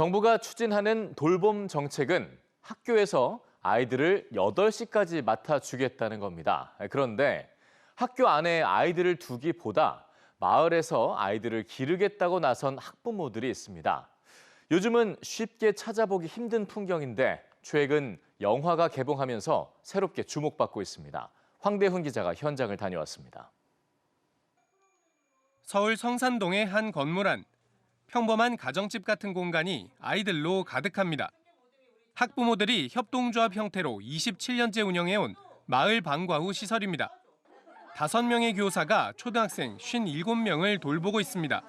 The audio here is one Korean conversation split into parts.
정부가 추진하는 돌봄 정책은 학교에서 아이들을 8시까지 맡아주겠다는 겁니다. 그런데 학교 안에 아이들을 두기보다 마을에서 아이들을 기르겠다고 나선 학부모들이 있습니다. 요즘은 쉽게 찾아보기 힘든 풍경인데 최근 영화가 개봉하면서 새롭게 주목받고 있습니다. 황대훈 기자가 현장을 다녀왔습니다. 서울 성산동의 한 건물 안. 평범한 가정집 같은 공간이 아이들로 가득합니다. 학부모들이 협동조합 형태로 27년째 운영해온 마을 방과 후 시설입니다. 5명의 교사가 초등학생 57명을 돌보고 있습니다.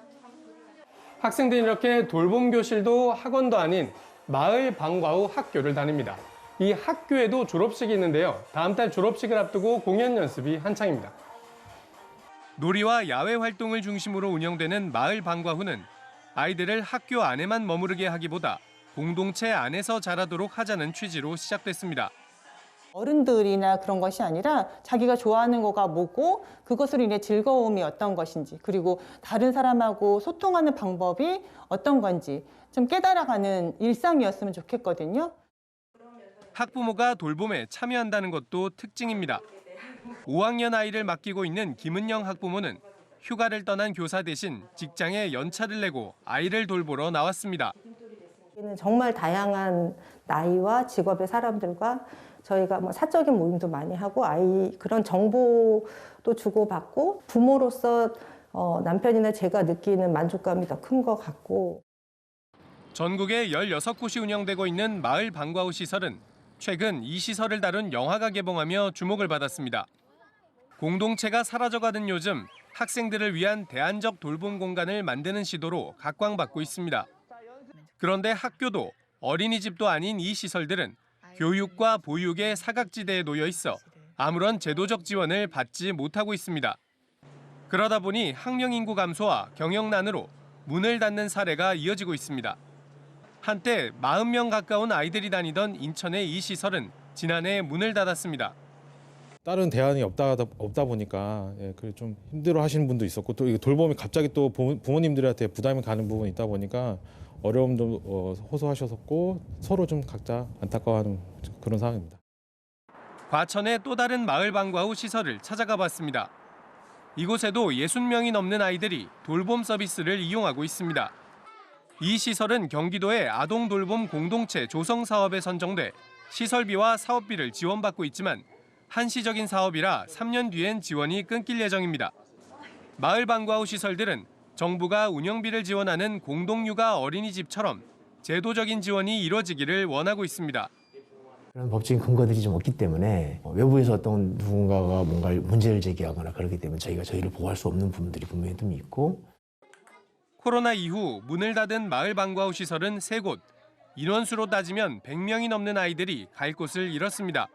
학생들이 이렇게 돌봄 교실도 학원도 아닌 마을 방과 후 학교를 다닙니다. 이 학교에도 졸업식이 있는데요. 다음 달 졸업식을 앞두고 공연 연습이 한창입니다. 놀이와 야외 활동을 중심으로 운영되는 마을 방과 후는 아이들을 학교 안에만 머무르게 하기보다 공동체 안에서 자라도록 하자는 취지로 시작됐습니다. 어른들이나 그런 것이 아니라 자기가 좋아하는 거가 뭐고 그것으로 인해 즐거움이 어떤 것인지 그리고 다른 사람하고 소통하는 방법이 어떤 건지 좀 깨달아가는 일상이었으면 좋겠거든요. 학부모가 돌봄에 참여한다는 것도 특징입니다. 5학년 아이를 맡기고 있는 김은영 학부모는 휴가를 떠난 교사 대신 직장에 연차를 내고 아이를 돌보러 나왔습니다. 정말 다양한 나이와 직업의 사람들과 저희가 사적인 모임도 많이 하고 아이 그런 정보도 주고받고 부모로서 남편이나 제가 느끼는 만족감이 더 큰 것 같고. 전국에 16곳이 운영되고 있는 마을 방과 후 시설은 최근 이 시설을 다룬 영화가 개봉하며 주목을 받았습니다. 공동체가 사라져가는 요즘 학생들을 위한 대안적 돌봄 공간을 만드는 시도로 각광받고 있습니다. 그런데 학교도 어린이집도 아닌 이 시설들은 교육과 보육의 사각지대에 놓여 있어 아무런 제도적 지원을 받지 못하고 있습니다. 그러다 보니 학령 인구 감소와 경영난으로 문을 닫는 사례가 이어지고 있습니다. 한때 40명 가까운 아이들이 다니던 인천의 이 시설은 지난해 문을 닫았습니다. 다른 대안이 없다 보니까 좀 힘들어하시는 분도 있었고 또 돌봄이 갑자기 또 부모님들한테 부담이 가는 부분이 있다 보니까 어려움도 호소하셨었고 서로 좀 각자 안타까워하는 그런 상황입니다. 과천의 또 다른 마을 방과 후 시설을 찾아가 봤습니다. 이곳에도 60명이 넘는 아이들이 돌봄 서비스를 이용하고 있습니다. 이 시설은 경기도의 아동 돌봄 공동체 조성 사업에 선정돼 시설비와 사업비를 지원받고 있지만 한시적인 사업이라 3년 뒤엔 지원이 끊길 예정입니다. 마을 방과 후 시설들은 정부가 운영비를 지원하는 공동육아 어린이집처럼 제도적인 지원이 이루어지기를 원하고 있습니다. 그런 법적인 근거들이 좀 없기 때문에 외부에서 어떤 누군가가 뭔가 문제를 제기하거나 그렇기 때문에 저희를 보호할 수 없는 부분들이 분명히 좀 있고. 코로나 이후 문을 닫은 마을 방과 후 시설은 3곳. 인원수로 따지면 100명이 넘는 아이들이 갈 곳을 잃었습니다.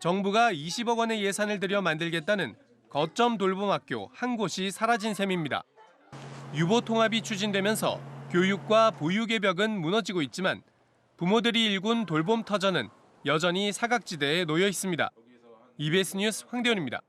정부가 20억 원의 예산을 들여 만들겠다는 거점 돌봄학교 한 곳이 사라진 셈입니다. 유보 통합이 추진되면서 교육과 보육의 벽은 무너지고 있지만 부모들이 일군 돌봄 터전은 여전히 사각지대에 놓여 있습니다. EBS 뉴스 황대훈입니다.